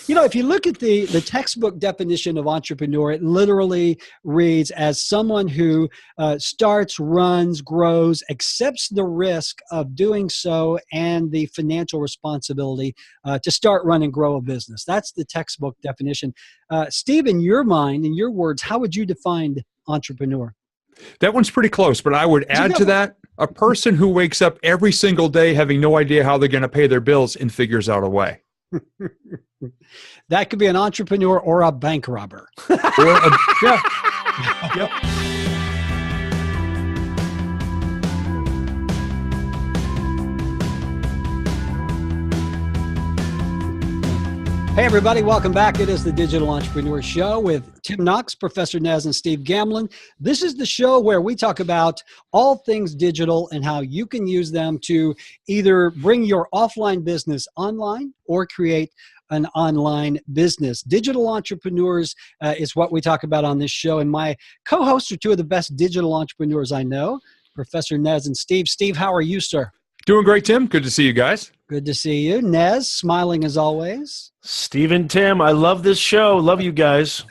if you look at the textbook definition of entrepreneur, it literally reads as someone who starts, runs, grows, accepts the risk of doing so and the financial responsibility to start, run, and grow a business. That's the textbook definition. Steve, in your mind, in your words, how would you define entrepreneur? That one's pretty close, but I would add to that a person who wakes up every single day having no idea how they're going to pay their bills and figures out a way. That could be an entrepreneur or a bank robber. Yeah. Yep. Hey, everybody. Welcome back. It is the Digital Entrepreneur Show with Tim Knox, Professor Nez, and Steve GAMLIN. This is the show where we talk about all things digital and how you can use them to either bring your offline business online or create an online business. Digital entrepreneurs is what we talk about on this show. And my co-hosts are two of the best digital entrepreneurs I know, Professor Nez and Steve. Steve, how are you, sir? Doing great, Tim. Good to see you guys. Good to see you. Nez, smiling as always. Steve and Tim, I love this show. Love you guys.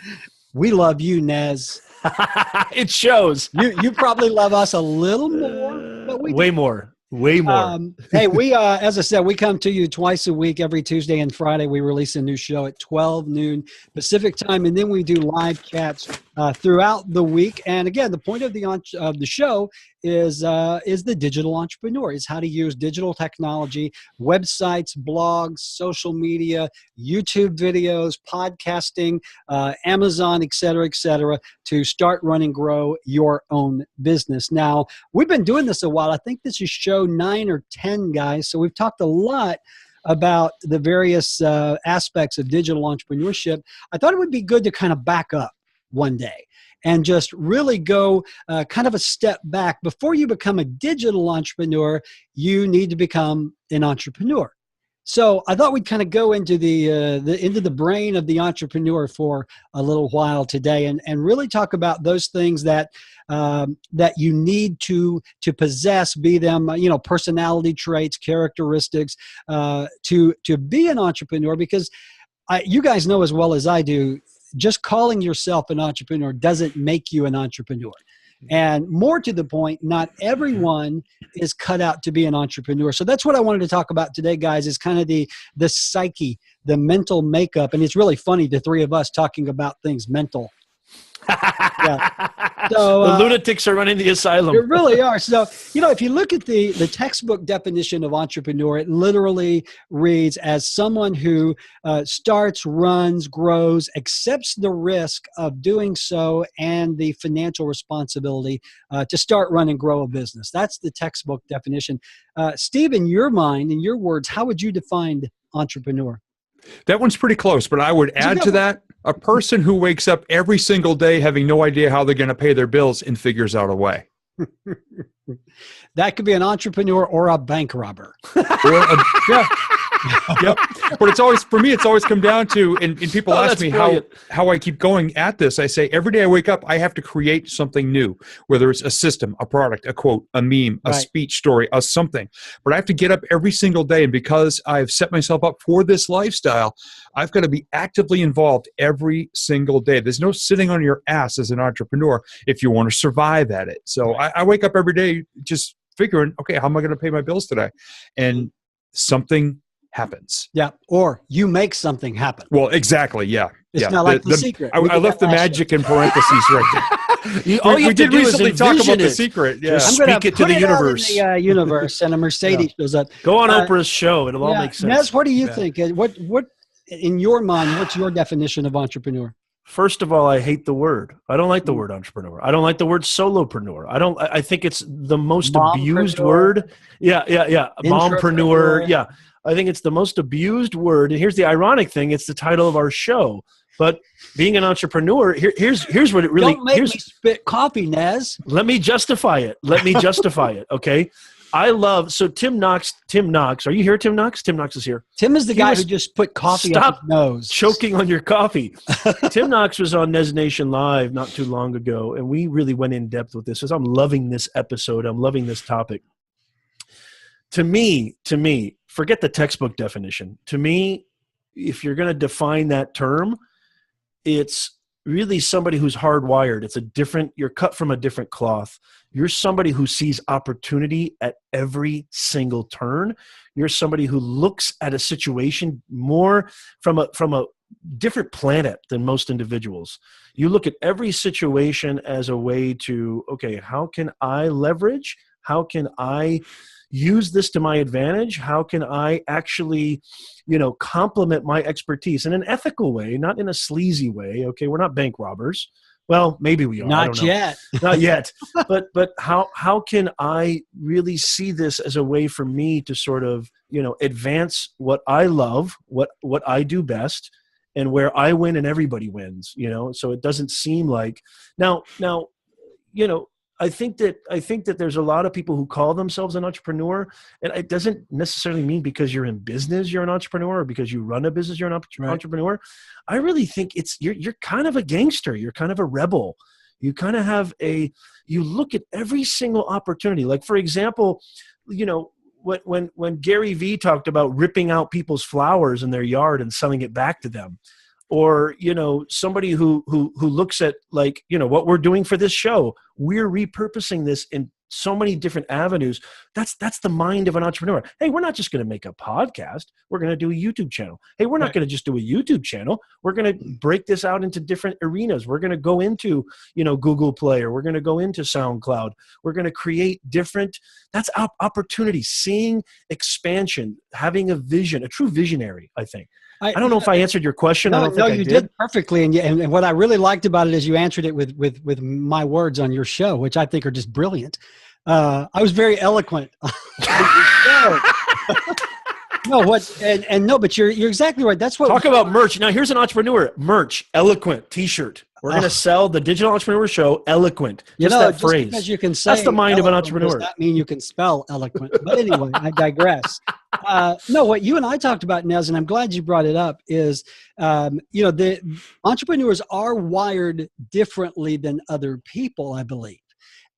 We love you, Nez. It shows. You probably love us a little more, but we way more. Way more. Hey, we, as I said, we come to you twice a week. Every Tuesday and Friday, we release a new show at 12 noon Pacific time, and then we do live chats throughout the week. And again, the point of the show is the digital entrepreneur, is how to use digital technology, websites, blogs, social media, YouTube videos, podcasting, Amazon, et cetera, to start, run, and grow your own business. Now, we've been doing this a while. I think this is show 9 or 10, guys. So we've talked a lot about the various aspects of digital entrepreneurship. I thought it would be good to kind of back up one day and just really go kind of a step back. Before you become a digital entrepreneur, you need to become an entrepreneur. So I thought we'd kind of go into the brain of the entrepreneur for a little while today, and really talk about those things that you need to possess, be them personality traits, characteristics, to be an entrepreneur. Because you guys know as well as I do, just calling yourself an entrepreneur doesn't make you an entrepreneur. And more to the point, not everyone is cut out to be an entrepreneur. So that's what I wanted to talk about today, guys, is kind of the psyche, the mental makeup. And it's really funny, the three of us talking about things mental. Yeah. So, the lunatics are running the asylum. They really are. So, if you look at the textbook definition of entrepreneur, it literally reads as someone who starts, runs, grows, accepts the risk of doing so and the financial responsibility to start, run, and grow a business. That's the textbook definition. Steve, in your mind, in your words, how would you define entrepreneur? That one's pretty close, but I would add to that a person who wakes up every single day having no idea how they're going to pay their bills and figures out a way. That could be an entrepreneur or a bank robber. Yeah. Yep. But it's always, for me, it's always come down to, and people ask me how I keep going at this. I say, every day I wake up, I have to create something new, whether it's a system, a product, a quote, a meme, a speech story, a something. But I have to get up every single day. And because I've set myself up for this lifestyle, I've got to be actively involved every single day. There's no sitting on your ass as an entrepreneur if you want to survive at it. So I wake up every day just figuring, okay, how am I going to pay my bills today? And something happens. Yeah. Or you make something happen. Well, exactly. Yeah. It's not like the secret. I left the magic in parentheses right there. All you did recently talk about the secret. Yeah. Just speak it to the universe. In the universe, and a Mercedes shows up. Go on Oprah's show. It'll all make sense. Nez, what do you think? What in your mind, what's your definition of entrepreneur? First of all, I hate the word. I don't like the word entrepreneur. I don't like the word solopreneur. I think it's the most abused word. Yeah. Mompreneur. Yeah. I think it's the most abused word. And here's the ironic thing. It's the title of our show. But being an entrepreneur, here's what it really... Don't make me spit coffee, Nez. Let me justify it. Okay? So Tim Knox, are you here, Tim Knox? Tim Knox is here. Tim is the guy who just put coffee up his nose. Stop choking on your coffee. Tim Knox was on Nez Nation Live not too long ago, and we really went in depth with this. I'm loving this episode. I'm loving this topic. To me, forget the textbook definition. To me, if you're going to define that term, it's really somebody who's hardwired. You're cut from a different cloth. You're somebody who sees opportunity at every single turn. You're somebody who looks at a situation more from a different planet than most individuals. You look at every situation as a way to, okay, how can I leverage? How can I use this to my advantage? How can I actually, complement my expertise in an ethical way, not in a sleazy way? Okay, we're not bank robbers. Well, maybe we are. Not yet. Not yet. But how can I really see this as a way for me to sort of, advance what I love, what I do best, and where I win and everybody wins, so it doesn't seem like now, I think that there's a lot of people who call themselves an entrepreneur, and it doesn't necessarily mean because you're in business you're an entrepreneur, or because you run a business you're an entrepreneur. I really think you're kind of a gangster. You're kind of a rebel. You kind of have you look at every single opportunity. Like, for example, when Gary Vee talked about ripping out people's flowers in their yard and selling it back to them, or somebody who looks at, like, what we're doing for this show, we're repurposing this in so many different avenues. That's the mind of an entrepreneur. Hey, we're not just going to make a podcast. We're going to do a YouTube channel. Hey, we're not going to just do a YouTube channel. We're going to break this out into different arenas. We're going to go into, Google Play, or we're going to go into SoundCloud. We're going to create different, that's opportunity, seeing expansion, having a vision, a true visionary, I think. I don't know if I answered your question. No, you did perfectly. And what I really liked about it is you answered it with my words on your show, which I think are just brilliant. I was very eloquent. But you're exactly right. That's what. Talk about merch. Now, here's an entrepreneur. Merch, eloquent T-shirt. We're going to sell the Digital Entrepreneur Show, eloquent. That phrase. Because you can say that's the mind of an entrepreneur. Does not mean you can spell eloquent. But anyway, I digress. What you and I talked about, Nez, and I'm glad you brought it up, is the entrepreneurs are wired differently than other people, I believe,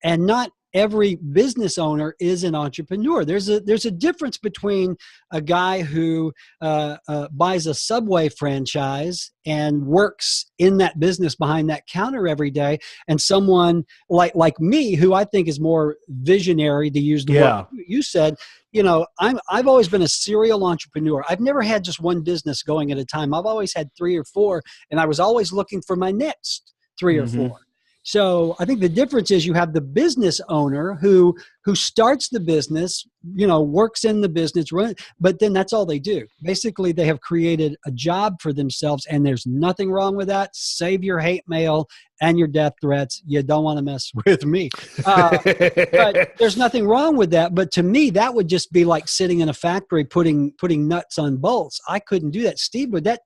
and not every business owner is an entrepreneur. There's a difference between a guy who buys a Subway franchise and works in that business behind that counter every day, and someone like me, who I think is more visionary, to use the word you said. I've always been a serial entrepreneur. I've never had just one business going at a time. I've always had 3 or 4, and I was always looking for my next 3 or 4. So I think the difference is you have the business owner who starts the business, works in the business, but then that's all they do. Basically, they have created a job for themselves, and there's nothing wrong with that. Save your hate mail and your death threats. You don't want to mess with me. But there's nothing wrong with that. But to me, that would just be like sitting in a factory putting nuts on bolts. I couldn't do that. Steve, would that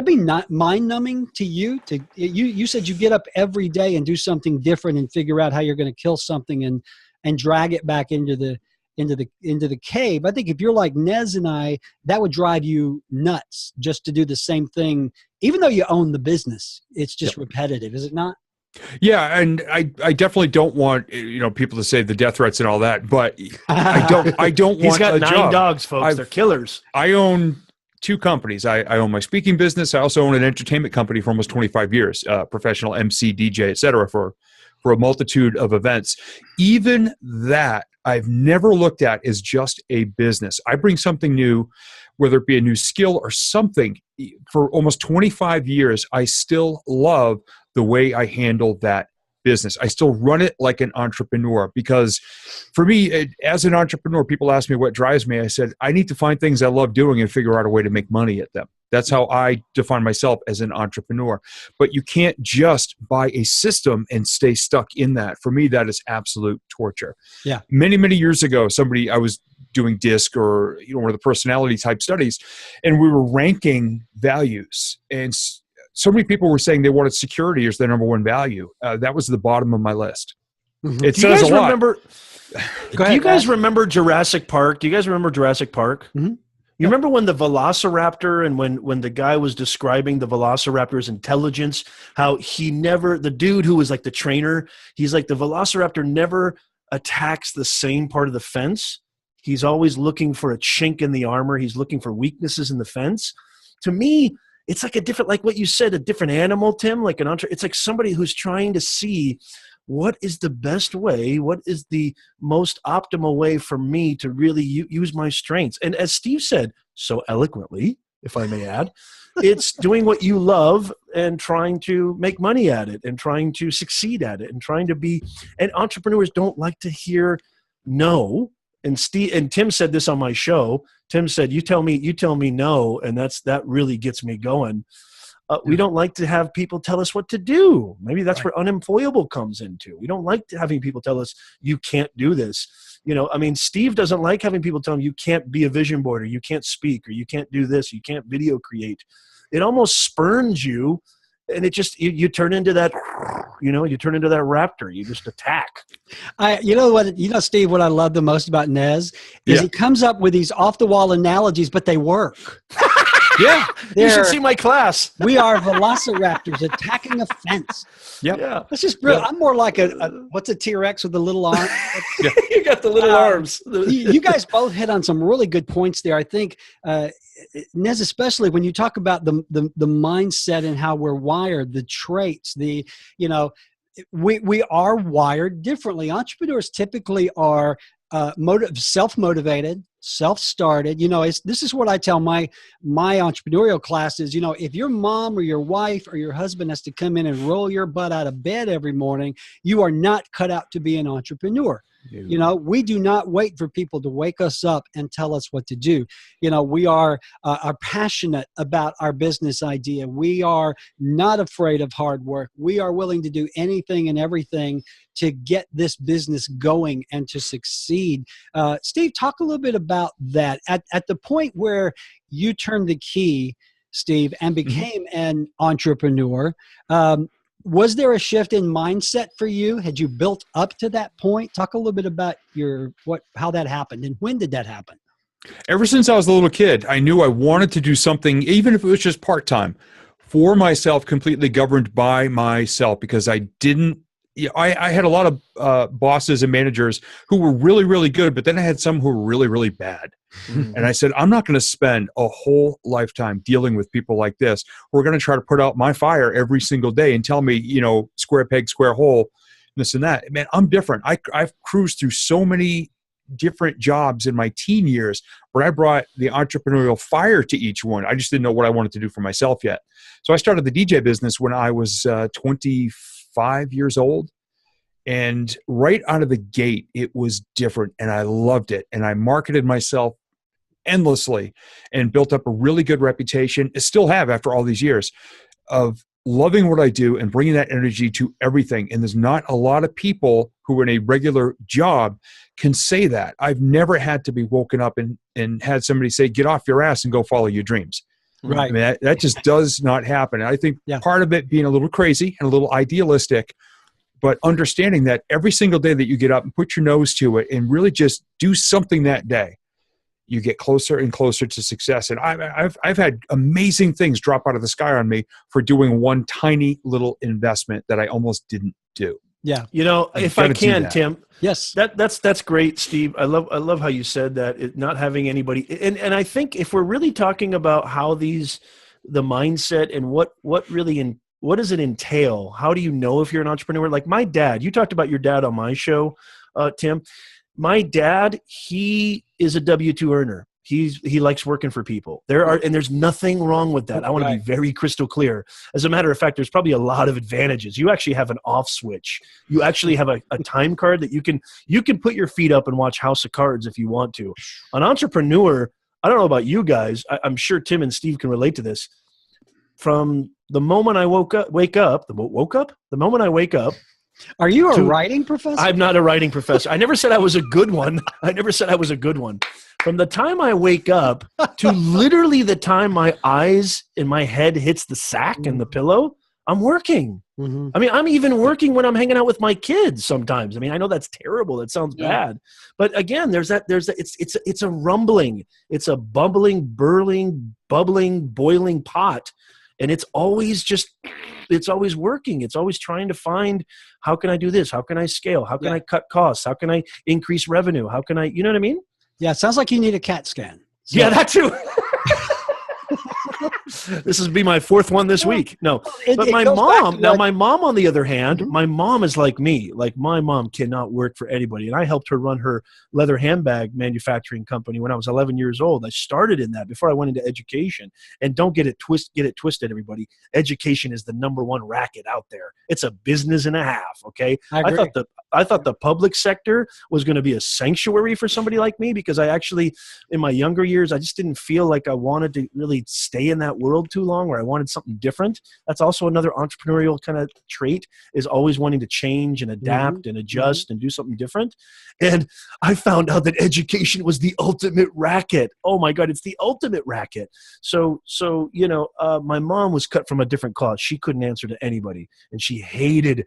be not mind-numbing to you? You said you get up every day and do something different and figure out how you're going to kill something and drag it back into the cave. I think if you're like Nez and I, that would drive you nuts just to do the same thing, even though you own the business. It's just repetitive, is it not? Yeah, and I definitely don't want people to say the death threats and all that, but I don't want. He's got 9 job. dogs, folks. They're killers. I own 2 companies. I own my speaking business. I also own an entertainment company for almost 25 years, professional MC, DJ, et cetera, for a multitude of events. Even that I've never looked at as just a business. I bring something new, whether it be a new skill or something. For almost 25 years, I still love the way I handle that business. I still run it like an entrepreneur, because for me, as an entrepreneur, people ask me what drives me. I said, I need to find things I love doing and figure out a way to make money at them. That's how I define myself as an entrepreneur. But you can't just buy a system and stay stuck in that. For me, that is absolute torture. Yeah. Many, many years ago, I was doing DISC or one of the personality type studies, and we were ranking values, and so many people were saying they wanted security as their number 1 value. That was the bottom of my list. Mm-hmm. It says a lot. Do you guys remember Jurassic Park? Do you guys remember Jurassic Park? Mm-hmm. You remember when the Velociraptor, and when the guy was describing the Velociraptor's intelligence, how the dude who was like the trainer, he's like, the Velociraptor never attacks the same part of the fence. He's always looking for a chink in the armor. He's looking for weaknesses in the fence. to me, it's like a different, like what you said, a different animal, Tim, like it's like somebody who's trying to see what is the best way, what is the most optimal way for me to really use my strengths. And as Steve said so eloquently, if I may add, it's doing what you love and trying to make money at it and trying to succeed at it and trying to be, and entrepreneurs don't like to hear no. And Tim said this on my show. Tim said, you tell me no. And that really gets me going. We don't like to have people tell us what to do. Maybe that's where unemployable comes into. We don't like having people tell us you can't do this. Steve doesn't like having people tell him you can't be a vision board, or you can't speak, or you can't do this, you can't video create. It almost spurns you, and it just you turn into that, you turn into that raptor. You just attack. Steve, what I love the most about Nez is he comes up with these off the wall analogies, but they work. Yeah, you should see my class. We are velociraptors attacking a fence. Yep. Yeah, that's just brilliant. I'm more like what's a T-Rex with the little arm? You got the little arms. You guys both hit on some really good points there. I think, Nez, especially when you talk about the mindset and how we're wired, the traits, we are wired differently. Entrepreneurs typically are self-motivated, self-started. This is what I tell my entrepreneurial classes. If your mom or your wife or your husband has to come in and roll your butt out of bed every morning, you are not cut out to be an entrepreneur. We do not wait for people to wake us up and tell us what to do. We are passionate about our business idea. We are not afraid of hard work. We are willing to do anything and everything to get this business going and to succeed. Steve, talk a little bit about that. At the point where you turned the key, Steve, and became an entrepreneur, was there a shift in mindset for you? Had you built up to that point? Talk a little bit about how that happened, and when did that happen? Ever since I was a little kid, I knew I wanted to do something, even if it was just part-time, for myself, completely governed by myself, because I had a lot of bosses and managers who were really, really good, but then I had some who were really, really bad. Mm-hmm. And I said, I'm not going to spend a whole lifetime dealing with people like this. We're going to try to put out my fire every single day and tell me, square peg, square hole, this and that. Man, I'm different. I've cruised through so many different jobs in my teen years where I brought the entrepreneurial fire to each one. I just didn't know what I wanted to do for myself yet. So I started the DJ business when I was 25 years old. And right out of the gate, it was different, and I loved it. And I marketed myself endlessly and built up a really good reputation. I still have, after all these years, of loving what I do and bringing that energy to everything. And there's not a lot of people who are in a regular job can say that. I've never had to be woken up and had somebody say, get off your ass and go follow your dreams. Right. I mean, that just does not happen. And I think part of it being a little crazy and a little idealistic, but understanding that every single day that you get up and put your nose to it and really just do something that day, you get closer and closer to success. And I've had amazing things drop out of the sky on me for doing one tiny little investment that I almost didn't do. Yeah. If I can, Tim. Yes. That's great, Steve. I love how you said that, not having anybody. And I think if we're really talking about how the mindset and what does it entail? How do you know if you're an entrepreneur? Like my dad, you talked about your dad on my show, Tim. My dad, he is a W-2 earner. He likes working for people. There's nothing wrong with that. I want to be very crystal clear. As a matter of fact, there's probably a lot of advantages. You actually have an off switch. You actually have a time card that you can put your feet up and watch House of Cards if you want to. An entrepreneur, I don't know about you guys. I'm sure Tim and Steve can relate to this. From the moment I wake up. Are you a writing professor? I'm not a writing professor. I never said I was a good one. From the time I wake up to literally the time my eyes and my head hits the sack and the pillow, I'm working. Mm-hmm. I mean, I'm even working when I'm hanging out with my kids sometimes. I mean, I know that's terrible. That sounds bad. But again, it's a rumbling. It's a bubbling, burling, bubbling, boiling pot. And it's always working. It's always trying to find, how can I do this? How can I scale? How can I cut costs? How can I increase revenue? How can I, you know what I mean? Yeah. It sounds like you need a CAT scan. So. Yeah, that too. This will be my fourth one this week. No, but my mom, on the other hand, my mom is like me. Like, my mom cannot work for anybody. And I helped her run her leather handbag manufacturing company when I was 11 years old. I started in that before I went into education. And don't get it twisted, everybody. Education is the #1 racket out there. It's a business and a half. Okay. I thought the public sector was going to be a sanctuary for somebody like me, because I actually, in my younger years, I just didn't feel like I wanted to really stay in that world too long, or I wanted something different. That's also another entrepreneurial kind of trait, is always wanting to change and adapt and adjust and do something different. And I found out that education was the ultimate racket. Oh my God, it's the ultimate racket. So my mom was cut from a different cloth. She couldn't answer to anybody, and she hated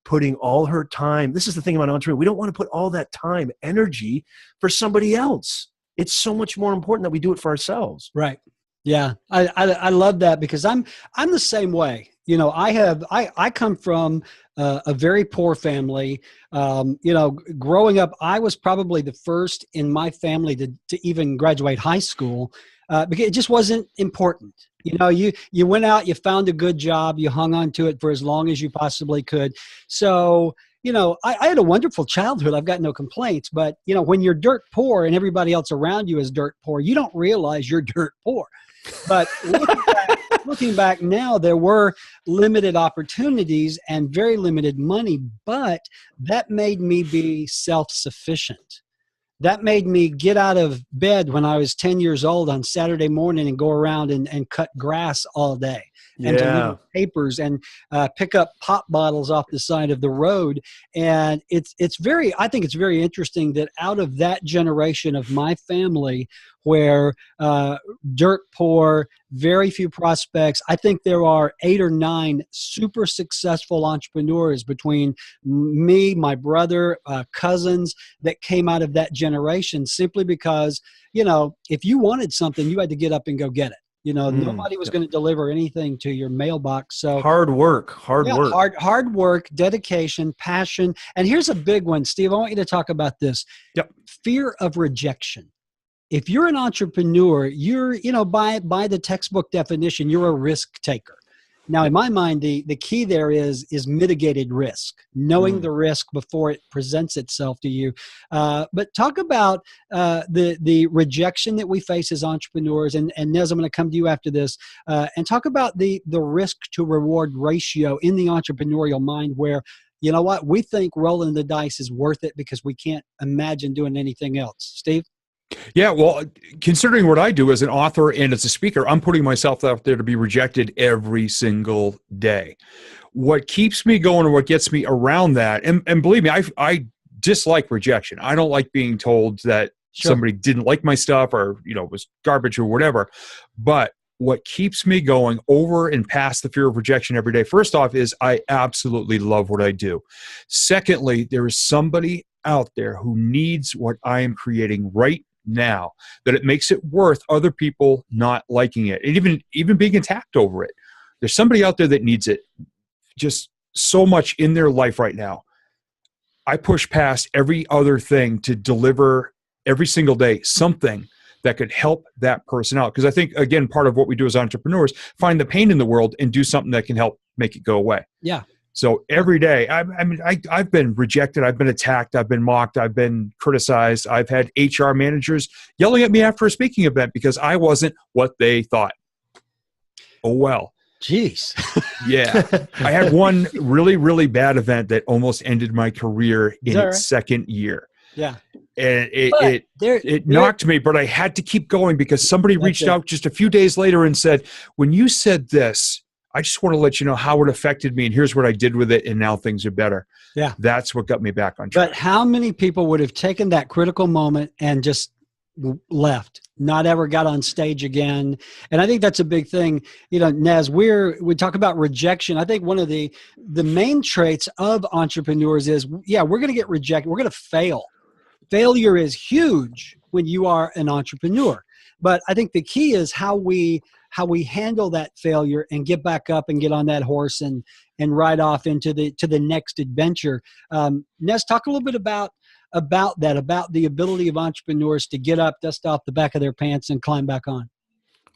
putting all her time. This is the thing about entrepreneur. We don't want to put all that time, energy for somebody else. It's so much more important that we do it for ourselves. Right. Yeah. I love that, because I'm the same way. I come from a very poor family. Growing up, I was probably the first in my family to even graduate high school, because it just wasn't important. You went out, you found a good job, you hung on to it for as long as you possibly could. So, I had a wonderful childhood. I've got no complaints. But, when you're dirt poor and everybody else around you is dirt poor, you don't realize you're dirt poor. But looking back now, there were limited opportunities and very limited money, but that made me be self-sufficient. That made me get out of bed when I was 10 years old on Saturday morning and go around and cut grass all day, and deliver papers and pick up pop bottles off the side of the road. And I think it's very interesting that out of that generation of my family, where dirt poor, very few prospects, I think there are 8 or 9 super successful entrepreneurs between me, my brother, cousins, that came out of that generation, simply because, if you wanted something, you had to get up and go get it. Nobody was going to deliver anything to your mailbox. So hard work, hard work, dedication, passion. And here's a big one, Steve. I want you to talk about this. Yep. Fear of rejection. If you're an entrepreneur, you're, by the textbook definition, you're a risk taker. Now, in my mind, the key there is mitigated risk, knowing the risk before it presents itself to you. But talk about the rejection that we face as entrepreneurs. And Nez, I'm going to come to you after this, and talk about the risk to reward ratio in the entrepreneurial mind, where, you know what, we think rolling the dice is worth it because we can't imagine doing anything else. Steve? Yeah, well, considering what I do as an author and as a speaker, I'm putting myself out there to be rejected every single day. What keeps me going and what gets me around that, and believe me, I dislike rejection. I don't like being told that somebody didn't like my stuff, or was garbage or whatever. But what keeps me going over and past the fear of rejection every day, first off, is I absolutely love what I do. Secondly, there is somebody out there who needs what I am creating right now, that it makes it worth other people not liking it, and even being attacked over it. There's somebody out there that needs it just so much in their life right now. I push past every other thing to deliver every single day something that could help that person out. Because I think, again, part of what we do as entrepreneurs, find the pain in the world and do something that can help make it go away. Yeah. So every day, I've been rejected, I've been attacked, I've been mocked, I've been criticized. I've had HR managers yelling at me after a speaking event because I wasn't what they thought. Oh, well. Jeez. Yeah. I had one really, really bad event that almost ended my career in its second year. Yeah. And it knocked me, but I had to keep going because somebody reached out just a few days later and said, when you said this, I just want to let you know how it affected me, and here's what I did with it, and now things are better. Yeah. That's what got me back on track. But how many people would have taken that critical moment and just left, not ever got on stage again? And I think that's a big thing. Nez, we talk about rejection. I think one of the main traits of entrepreneurs is, we're going to get rejected. We're going to fail. Failure is huge when you are an entrepreneur. But I think the key is how we handle that failure and get back up and get on that horse and ride off into the next adventure. Nez, talk a little bit about that, about the ability of entrepreneurs to get up, dust off the back of their pants, and climb back on.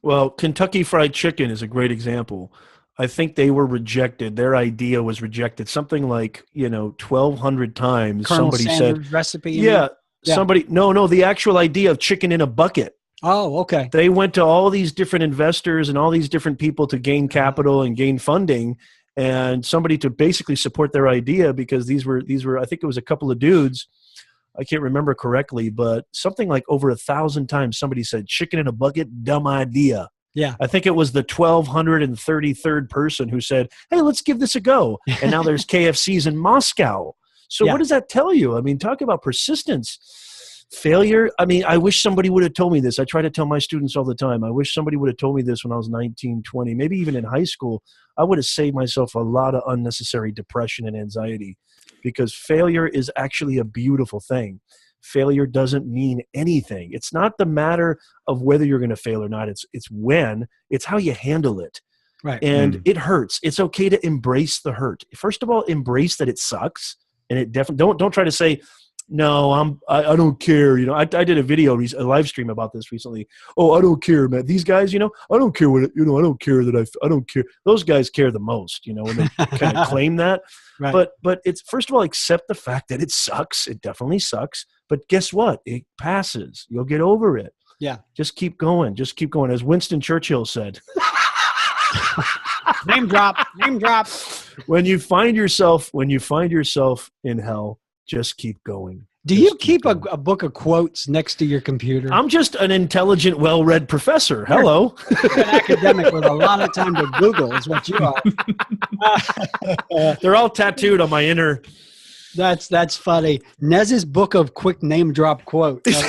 Well, Kentucky Fried Chicken is a great example. I think they were rejected. Their idea was rejected something like, 1,200 times. Colonel Somebody Sanders' said, recipe. yeah, somebody, no, the actual idea of chicken in a bucket. Oh, okay. They went to all these different investors and all these different people to gain capital and gain funding, and somebody to basically support their idea, because these were, I think it was a couple of dudes. I can't remember correctly, but something like over 1,000 times somebody said chicken in a bucket, dumb idea. Yeah. I think it was the 1,233rd person who said, hey, let's give this a go. And now there's KFCs in Moscow. So what does that tell you? I mean, talk about persistence. Failure. I mean, I wish somebody would have told me this. I try to tell my students all the time. I wish somebody would have told me this when I was 19, 20, maybe even in high school. I would have saved myself a lot of unnecessary depression and anxiety, because failure is actually a beautiful thing. Failure doesn't mean anything. It's not the matter of whether you're going to fail or not. It's when. It's how you handle it. Right. And it hurts. It's okay to embrace the hurt. First of all, embrace that it sucks. And it definitely don't try to say, no, I don't care. I did a video, a live stream about this recently. Oh, I don't care, man. These guys, I don't care what, I don't care that I don't care. Those guys care the most, when they kind of claim that. Right. But it's, first of all, accept the fact that it sucks. It definitely sucks. But guess what? It passes. You'll get over it. Yeah. Just keep going. Just keep going. As Winston Churchill said. Name drop. Name drop. When you find yourself in hell, just keep going. Do you keep a book of quotes next to your computer? I'm just an intelligent, well-read professor. Hello. You're an academic with a lot of time to Google is what you are. They're all tattooed on my inner. That's funny. Nez's book of quick name drop quotes.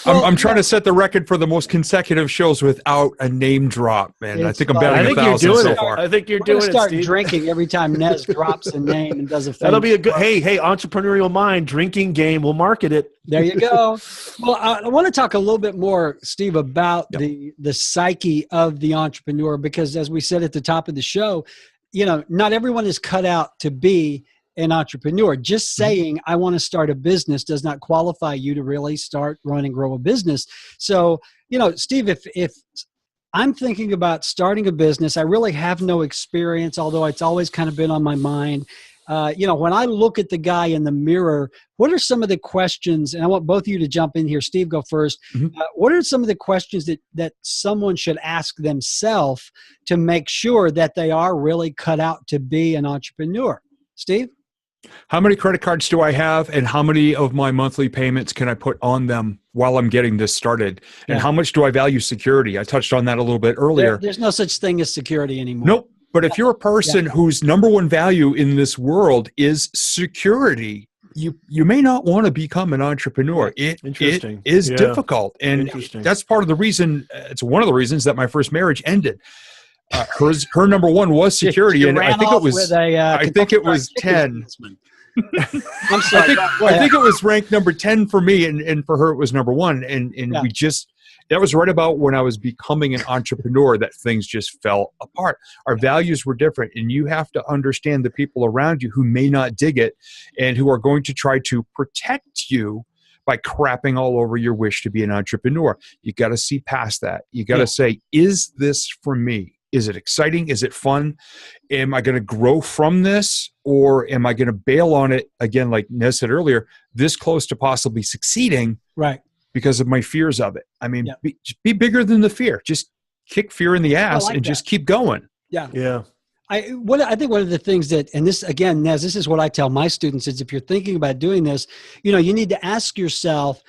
I'm trying to set the record for the most consecutive shows without a name drop, man. I think I'm batting 1,000 so far. I think you're doing it, start Steve. Drinking every time Nez drops a name and does a thing. That'll be a good, hey, entrepreneurial mind, drinking game. We'll market it. There you go. Well, I want to talk a little bit more, Steve, about the psyche of the entrepreneur, because as we said at the top of the show, not everyone is cut out to be an entrepreneur. Just saying, I want to start a business does not qualify you to really start, run, and grow a business. So, Steve, if I'm thinking about starting a business, I really have no experience, although it's always kind of been on my mind. When I look at the guy in the mirror, what are some of the questions, and I want both of you to jump in here. Steve, go first. What are some of the questions that someone should ask themselves to make sure that they are really cut out to be an entrepreneur? Steve? How many credit cards do I have, and how many of my monthly payments can I put on them while I'm getting this started? And how much do I value security? I touched on that a little bit earlier. There's no such thing as security anymore. Nope. But if you're a person whose number one value in this world is security, you may not want to become an entrepreneur. It is difficult. And that's part of the reason, it's one of the reasons that my first marriage ended. Her number one was security, and I think it was 10. I'm sorry. I think it was ranked number 10 for me, and for her it was number 1. And that was right about when I was becoming an entrepreneur that things just fell apart. Our values were different, and you have to understand the people around you who may not dig it and who are going to try to protect you by crapping all over your wish to be an entrepreneur. You got to see past that. You got to say, is this for me? Is it exciting? Is it fun? Am I going to grow from this, or am I going to bail on it again, like Nez said earlier, this close to possibly succeeding, right? Because of my fears of it. I mean, be bigger than the fear. Just kick fear in the ass and just keep going. Yeah. Yeah. I think one of the things that, and this again, Nez, this is what I tell my students, is if you're thinking about doing this, you need to ask yourself,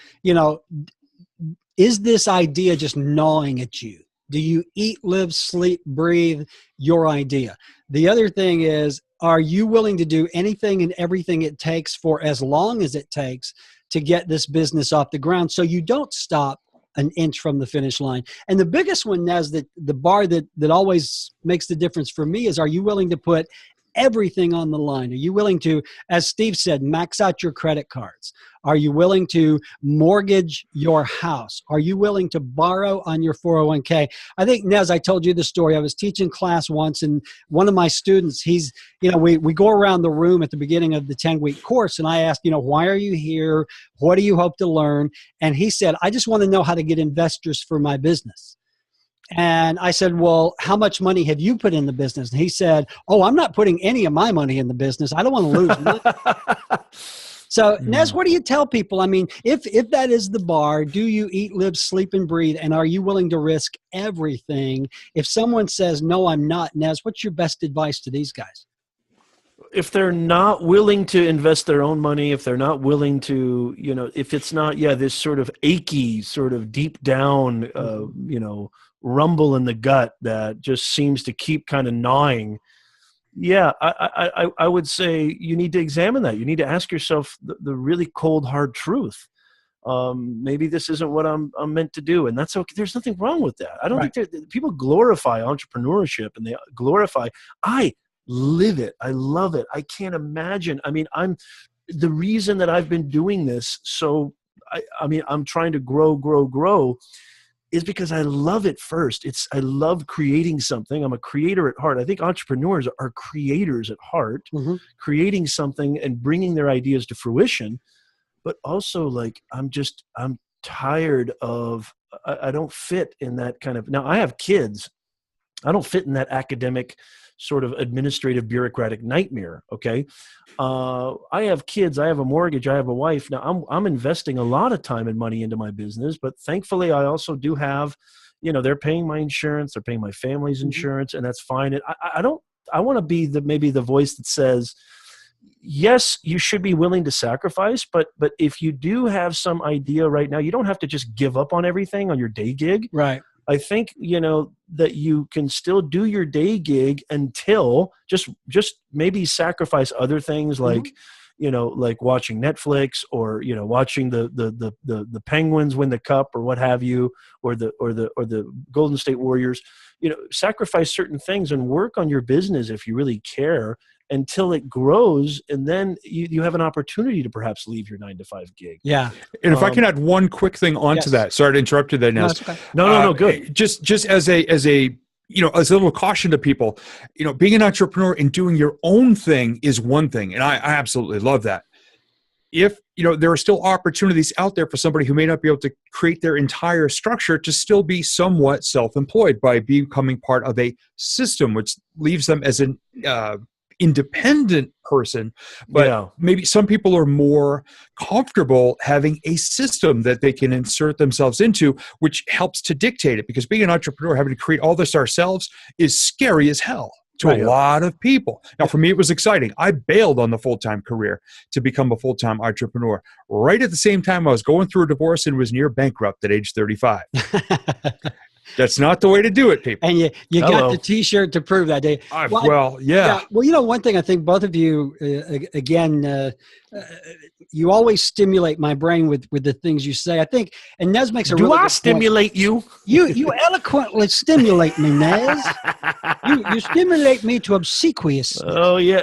is this idea just gnawing at you? Do you eat, live, sleep, breathe your idea? The other thing is, are you willing to do anything and everything it takes for as long as it takes to get this business off the ground, so you don't stop an inch from the finish line? And the biggest one, Nez, that the bar that always makes the difference for me is, are you willing to put everything on the line? Are you willing to, as Steve said, max out your credit cards? Are you willing to mortgage your house? Are you willing to borrow on your 401k? I think, Nez, I told you the story. I was teaching class once, and one of my students, we go around the room at the beginning of the 10-week course, and I asked, why are you here? What do you hope to learn? And he said, I just want to know how to get investors for my business. And I said, well, how much money have you put in the business? And he said, oh, I'm not putting any of my money in the business. I don't want to lose money. So, Nez, what do you tell people? I mean, if that is the bar, do you eat, live, sleep, and breathe? And are you willing to risk everything? If someone says, no, I'm not, Nez, what's your best advice to these guys? If they're not willing to invest their own money, if they're not willing to, if it's not, this sort of achy, sort of deep down, rumble in the gut that just seems to keep kind of gnawing, I would say you need to examine that. You need to ask yourself the really cold, hard truth. Maybe this isn't what I'm meant to do, and that's okay. There's nothing wrong with that. I don't think people glorify entrepreneurship, and they glorify. I live it. I love it. I can't imagine. I mean, the reason that I've been doing this. So I'm trying to grow. Is because I love it first. I love creating something. I'm a creator at heart. I think entrepreneurs are creators at heart, creating something and bringing their ideas to fruition. But also, I'm tired of, I don't fit in that kind of, now I have kids. I don't fit in that academic sort of administrative bureaucratic nightmare. Okay. I have kids, I have a mortgage, I have a wife. Now I'm investing a lot of time and money into my business, but thankfully I also do have, they're paying my insurance, they're paying my family's insurance, and that's fine. And I want to be maybe the voice that says, yes, you should be willing to sacrifice, but if you do have some idea right now, you don't have to just give up on everything on your day gig. Right. I think, that you can still do your day gig until just maybe sacrifice other things like, like watching Netflix or, watching the Penguins win the cup or what have you, or the Golden State Warriors, sacrifice certain things and work on your business if you really care until it grows. And then you have an opportunity to perhaps leave your 9-to-5 gig. Yeah. And if I can add one quick thing onto that, sorry to interrupt you there, Nez. No, okay. No, good. Just as a little caution to people, being an entrepreneur and doing your own thing is one thing. And I absolutely love that. If, there are still opportunities out there for somebody who may not be able to create their entire structure to still be somewhat self-employed by becoming part of a system, which leaves them as an independent person, but maybe some people are more comfortable having a system that they can insert themselves into, which helps to dictate it, because being an entrepreneur, having to create all this ourselves is scary as hell to a lot of people. Now, for me, it was exciting. I bailed on the full-time career to become a full-time entrepreneur. Right at the same time, I was going through a divorce and was near bankrupt at age 35. That's not the way to do it, people. And you got the T-shirt to prove that, Dave. Well, yeah. Well, one thing I think both of you, you always stimulate my brain with the things you say. I think, and Nez makes a really good point. Stimulate you? You eloquently stimulate me, Nez. You stimulate me to obsequious. Oh, yeah.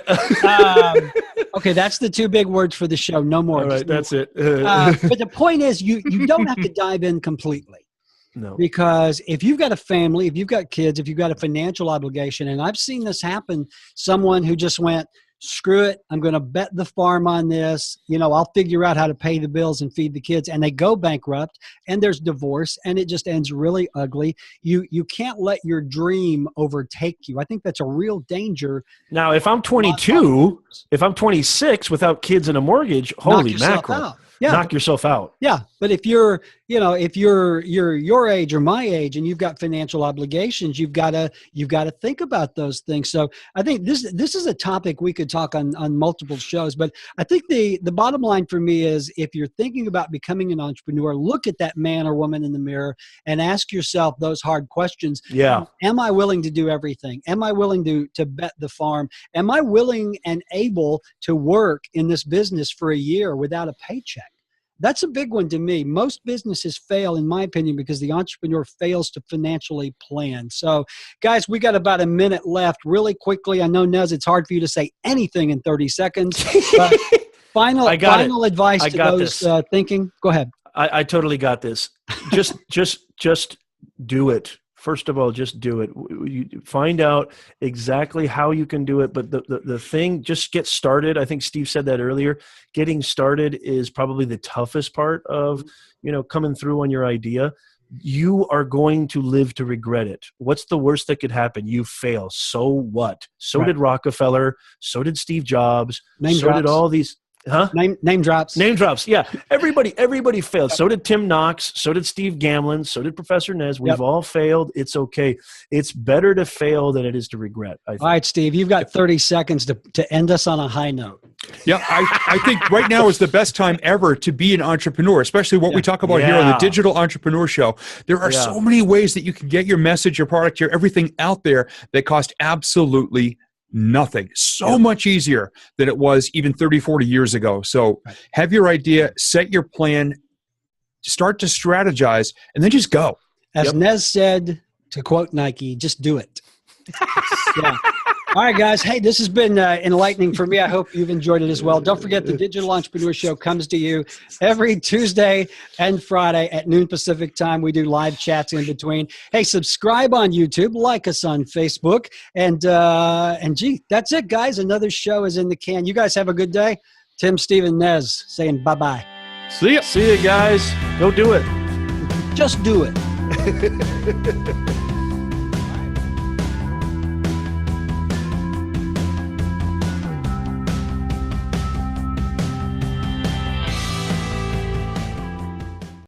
Okay, that's the two big words for the show. No more. All right, that's it. But the point is, you don't have to dive in completely. No. Because if you've got a family, if you've got kids, if you've got a financial obligation, and I've seen this happen, someone who just went, screw it, I'm going to bet the farm on this, I'll figure out how to pay the bills and feed the kids, and they go bankrupt, and there's divorce, and it just ends really ugly. You can't let your dream overtake you. I think that's a real danger. Now, if I'm 22, if I'm 26 without kids and a mortgage, holy mackerel. Knock yourself out. Yeah, but if you're your age or my age and you've got financial obligations, you've got to think about those things. So I think this is a topic we could talk on multiple shows. But I think the bottom line for me is, if you're thinking about becoming an entrepreneur, look at that man or woman in the mirror and ask yourself those hard questions. Yeah. Am I willing to do everything? Am I willing to bet the farm? Am I willing and able to work in this business for a year without a paycheck? That's a big one to me. Most businesses fail, in my opinion, because the entrepreneur fails to financially plan. So, guys, we got about a minute left. Really quickly, I know, Nez, it's hard for you to say anything in 30 seconds. But final advice to those thinking. Go ahead. I totally got this. Just do it. First of all, just do it. You find out exactly how you can do it. But the thing, just get started. I think Steve said that earlier. Getting started is probably the toughest part of, coming through on your idea. You are going to live to regret it. What's the worst that could happen? You fail. So what? So did Rockefeller. So did Steve Jobs. Did all these. Huh? Name drops. Name drops. Yeah. Everybody failed. So did Tim Knox. So did Steve Gamlin. So did Professor Nez. We've all failed. It's okay. It's better to fail than it is to regret, I think. All right, Steve, you've got 30 seconds to end us on a high note. Yeah, I think right now is the best time ever to be an entrepreneur, especially what we talk about here on the Digital Entrepreneur Show. There are so many ways that you can get your message, your product, your everything out there that cost absolutely nothing. So much easier than it was even 30, 40 years ago. So have your idea, set your plan, start to strategize, and then just go. As Nez said, to quote Nike, just do it. All right, guys. Hey, this has been enlightening for me. I hope you've enjoyed it as well. Don't forget, the Digital Entrepreneur Show comes to you every Tuesday and Friday at noon Pacific time. We do live chats in between. Hey, subscribe on YouTube, like us on Facebook, and gee, that's it, guys. Another show is in the can. You guys have a good day. Tim, Steve, and Nez saying bye-bye. See ya, guys. Go do it. Just do it.